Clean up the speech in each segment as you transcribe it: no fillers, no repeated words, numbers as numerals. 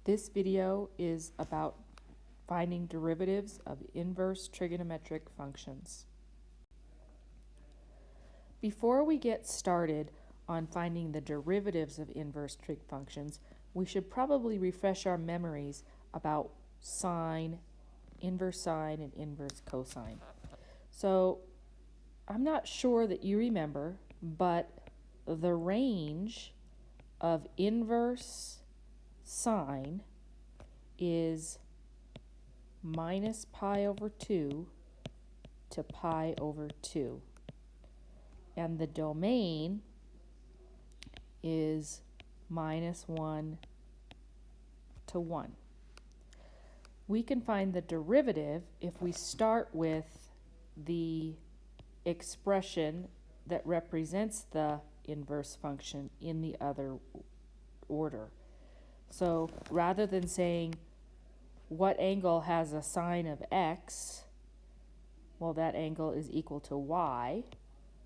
This video is about finding derivatives of inverse trigonometric functions. Before we get started on finding the derivatives of inverse trig functions, we should probably refresh our memories about sine, and inverse cosine. So I'm not sure that you remember, but the range of inverse sine is minus pi over 2 to pi over 2. And the domain is minus 1 to 1. We can find the derivative if we start with the expression that represents the inverse function in the other order. So rather than saying what angle has a sine of x, well, that angle is equal to y,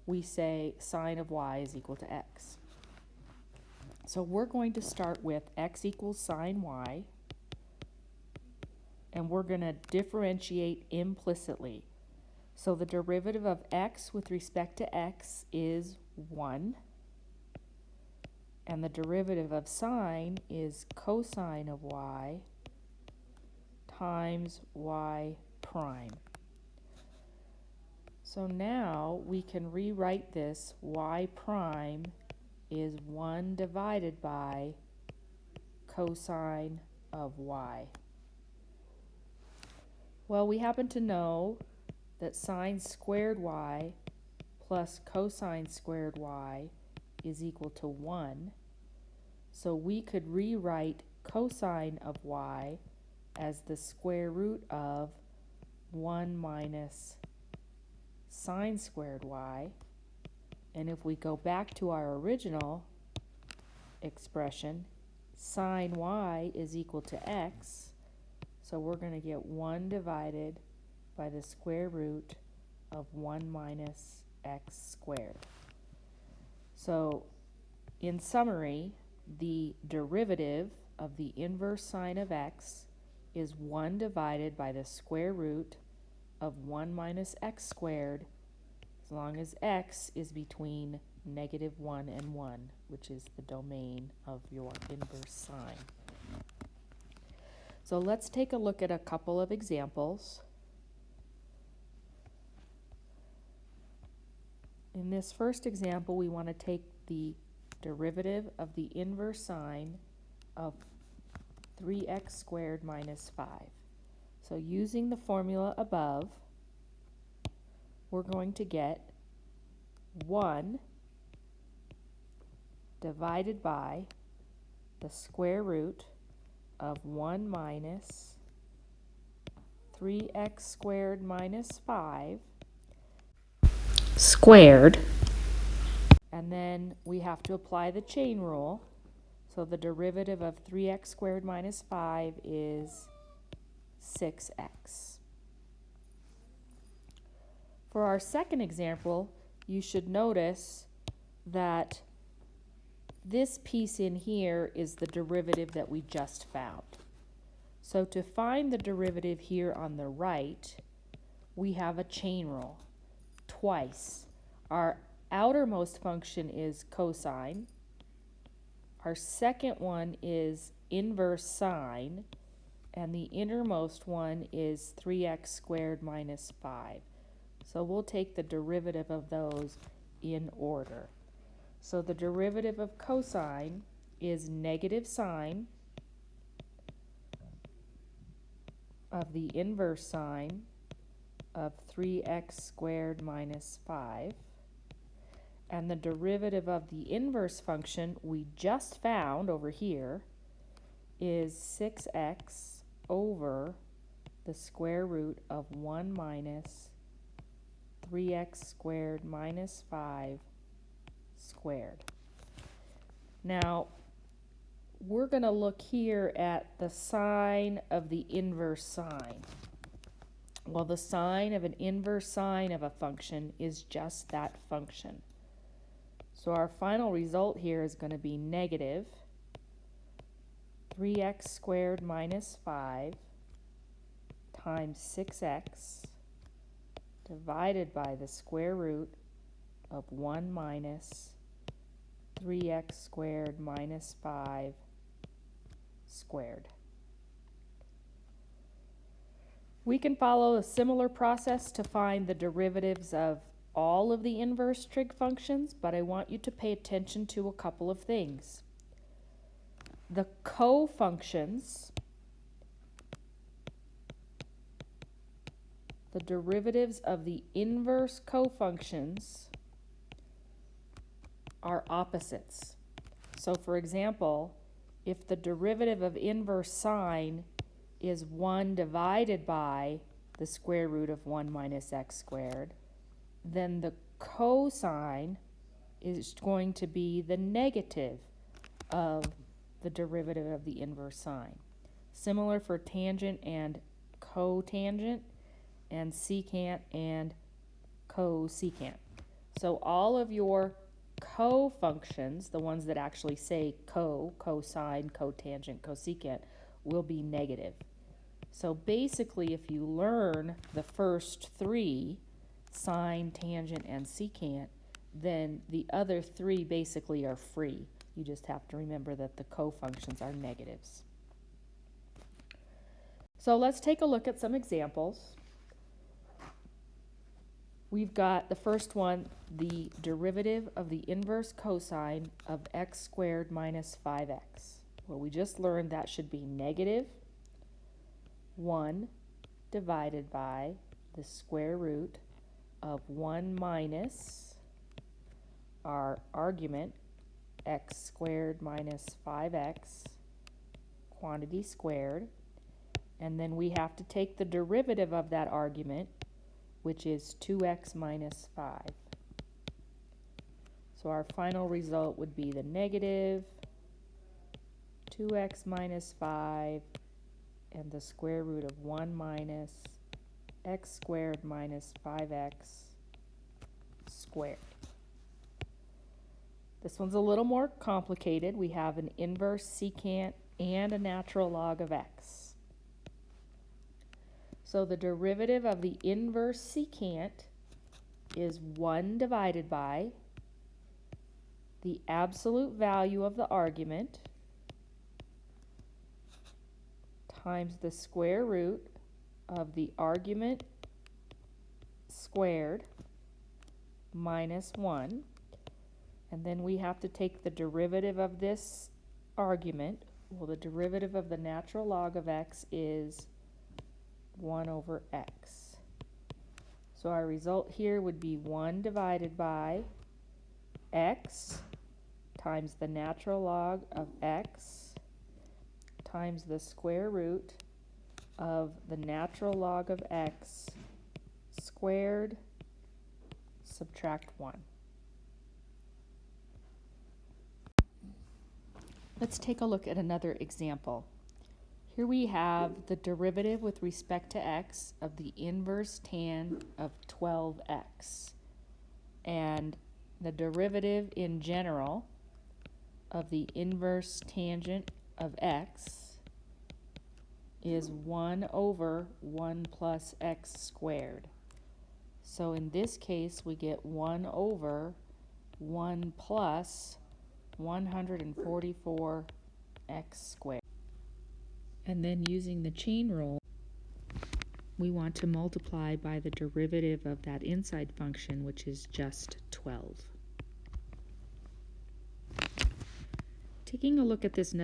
we say sine of y is equal to x. So we're going to start with x equals sine y, and we're going to differentiate implicitly. So the derivative of x with respect to x is 1, and the derivative of sine is cosine of y times y prime. So now we can rewrite this y prime is 1 divided by cosine of y. Well, we happen to know that sine squared y plus cosine squared y is equal to 1. So we could rewrite cosine of y as the square root of 1 minus sine squared y. And if we go back to our original expression, sine y is equal to x. So we're going to get 1 divided by the square root of 1 minus x squared. So in summary, the derivative of the inverse sine of x is 1 divided by the square root of 1 minus x squared, as long as x is between negative 1 and 1, which is the domain of your inverse sine. So let's take a look at a couple of examples. In this first example, we want to take the derivative of the inverse sine of 3x squared minus 5. So using the formula above, we're going to get 1 divided by the square root of 1 minus 3x squared minus 5 squared, and then we have to apply the chain rule. So the derivative of 3x squared minus 5 is 6x. For our second example, you should notice that this piece in here is the derivative that we just found. So to find the derivative here on the right, we have a chain rule twice. Our outermost function is cosine. Our second one is inverse sine, and the innermost one is 3x squared minus 5. So we'll take the derivative of those in order. So the derivative of cosine is negative sine of the inverse sine of 3x squared minus 5. And the derivative of the inverse function we just found over here is 6x over the square root of 1 minus 3x squared minus 5 squared. Now, we're going to look here at the sine of the inverse sine. Well, the sine of an inverse sine of a function is just that function. So our final result here is going to be negative 3x squared minus 5 times 6x divided by the square root of 1 minus 3x squared minus 5 squared. We can follow a similar process to find the derivatives of all of the inverse trig functions, but I want you to pay attention to a couple of things. The co-functions, the derivatives of the inverse co-functions are opposites. So for example, if the derivative of inverse sine is 1 divided by the square root of 1 minus x squared, then the cosine is going to be the negative of the derivative of the inverse sine. Similar for tangent and cotangent, and secant and cosecant. So all of your co-functions, the ones that actually say cosine, cotangent, cosecant, will be negative. So basically, if you learn the first three, sine, tangent, and secant, then the other three basically are free. You just have to remember that the co-functions are negatives. So let's take a look at some examples. We've got the first one, the derivative of the inverse cosine of x squared minus 5x. Well, we just learned that should be negative 1 divided by the square root of 1 minus our argument, x squared minus 5x, quantity squared. And then we have to take the derivative of that argument, which is 2x minus 5. So our final result would be the negative 2x minus 5 and the square root of 1 minus x squared minus 5x squared. This one's a little more complicated. We have an inverse secant and a natural log of x. So the derivative of the inverse secant is 1 divided by the absolute value of the argument times the square root of the argument squared minus 1. And then we have to take the derivative of this argument. Well, the derivative of the natural log of x is 1 over x. So our result here would be 1 divided by x times the natural log of x times the square root of the natural log of x squared, subtract 1. Let's take a look at another example. Here we have the derivative with respect to x of the inverse tan of 12x. And the derivative in general of the inverse tangent of x is 1 over 1 plus x squared. So in this case, we get 1 over 1 plus 144x squared. And then using the chain rule, we want to multiply by the derivative of that inside function, which is just 12. Taking a look at this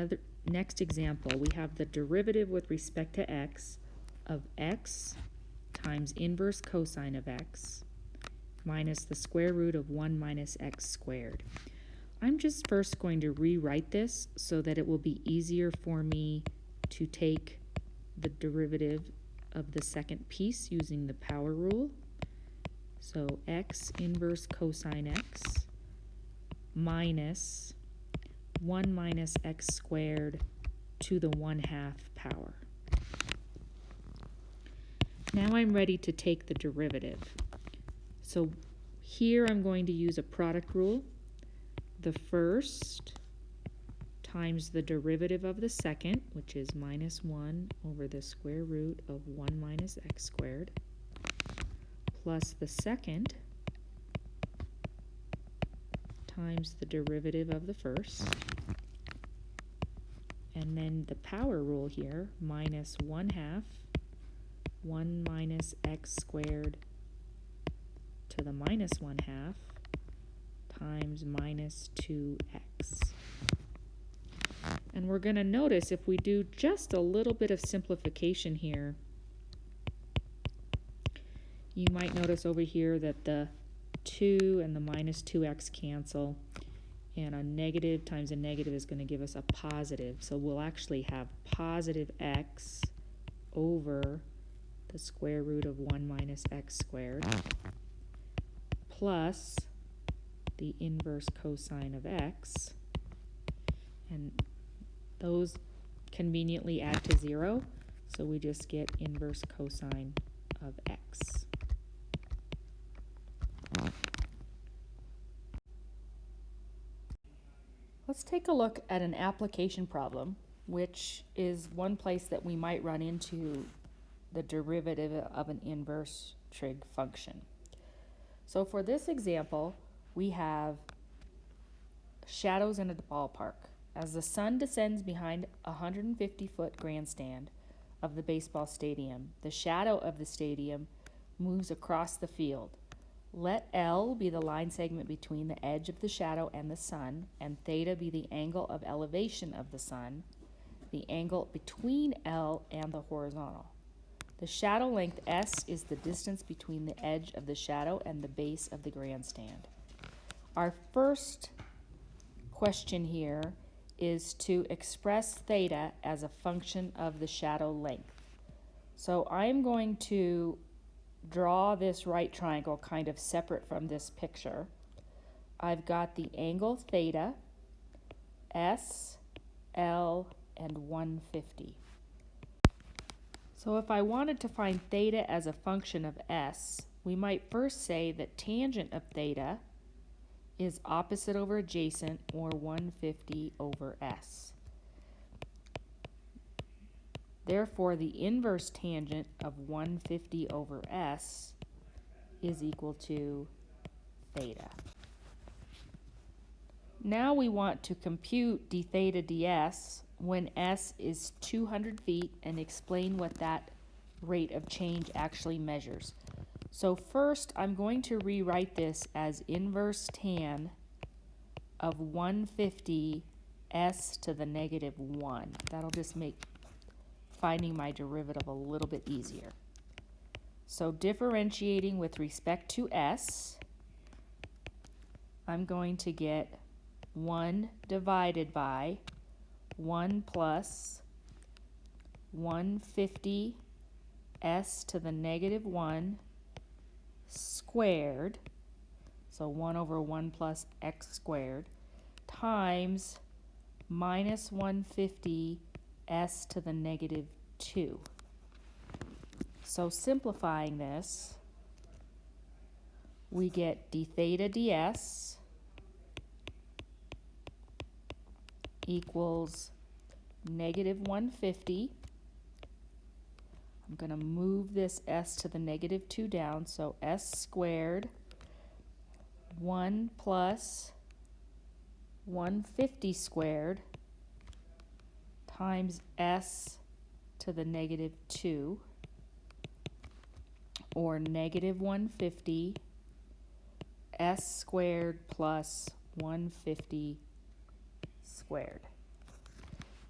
next example, we have the derivative with respect to x of x times inverse cosine of x minus the square root of 1 minus x squared. I'm just first going to rewrite this so that it will be easier for me to take the derivative of the second piece using the power rule. So x inverse cosine x minus 1 minus x squared to the 1/2 power. Now I'm ready to take the derivative. So here I'm going to use a product rule. The first times the derivative of the second, which is minus 1 over the square root of 1 minus x squared, plus the second times the derivative of the first, and then the power rule here, minus 1/2 1 minus x squared to the minus 1/2 times minus 2x. And we're going to notice if we do just a little bit of simplification here, you might notice over here that the 2 and the minus 2x cancel, and a negative times a negative is going to give us a positive. So we'll actually have positive x over the square root of 1 minus x squared plus the inverse cosine of x, and those conveniently add to 0, so we just get inverse cosine of x. Let's take a look at an application problem, which is one place that we might run into the derivative of an inverse trig function. So for this example, we have shadows in a ballpark. As the sun descends behind a 150-foot grandstand of the baseball stadium, the shadow of the stadium moves across the field. Let L be the line segment between the edge of the shadow and the sun, and theta be the angle of elevation of the sun, the angle between L and the horizontal. The shadow length S is the distance between the edge of the shadow and the base of the grandstand. Our first question here is to express theta as a function of the shadow length. So I'm going to draw this right triangle kind of separate from this picture. I've got the angle theta, S, L, and 150. So if I wanted to find theta as a function of S, we might first say that tangent of theta is opposite over adjacent, or 150 over S. Therefore, the inverse tangent of 150 over S is equal to theta. Now we want to compute d theta ds when S is 200 feet and explain what that rate of change actually measures. So first, I'm going to rewrite this as inverse tan of 150 S to the negative 1. That'll just make finding my derivative a little bit easier. So differentiating with respect to S, I'm going to get 1 divided by 1 plus 150 S to the negative 1 squared, so 1 over 1 plus x squared, times minus 150 S to the negative 2. So simplifying this, we get d theta ds equals negative 150. I'm going to move this s to the negative 2 down, so s squared 1 plus 150 squared times s to the negative 2, or negative 150 s squared plus 150 squared.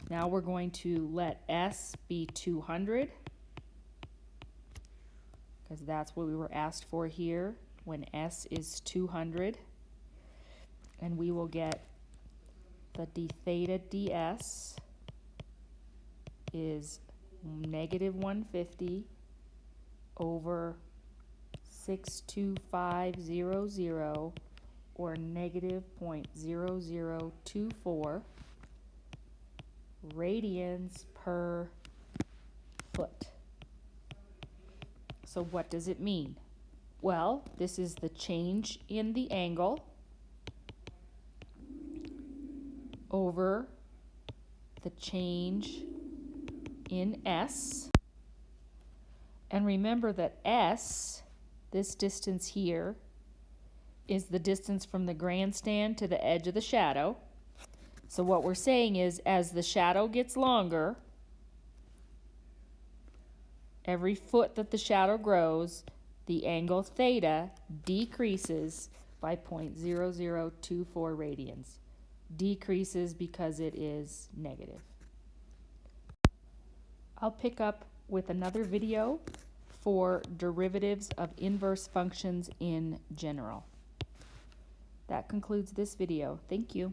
Now we're going to let s be 200, because that's what we were asked for here when s is 200. And we will get the d theta ds is negative 150 over 62500, or negative 0.0024 radians per foot. So what does it mean? Well, this is the change in the angle over the change in S. And remember that S, this distance here, is the distance from the grandstand to the edge of the shadow. So what we're saying is, as the shadow gets longer, every foot that the shadow grows, the angle theta decreases by 0.0024 radians. Decreases because it is negative. I'll pick up with another video for derivatives of inverse functions in general. That concludes this video. Thank you.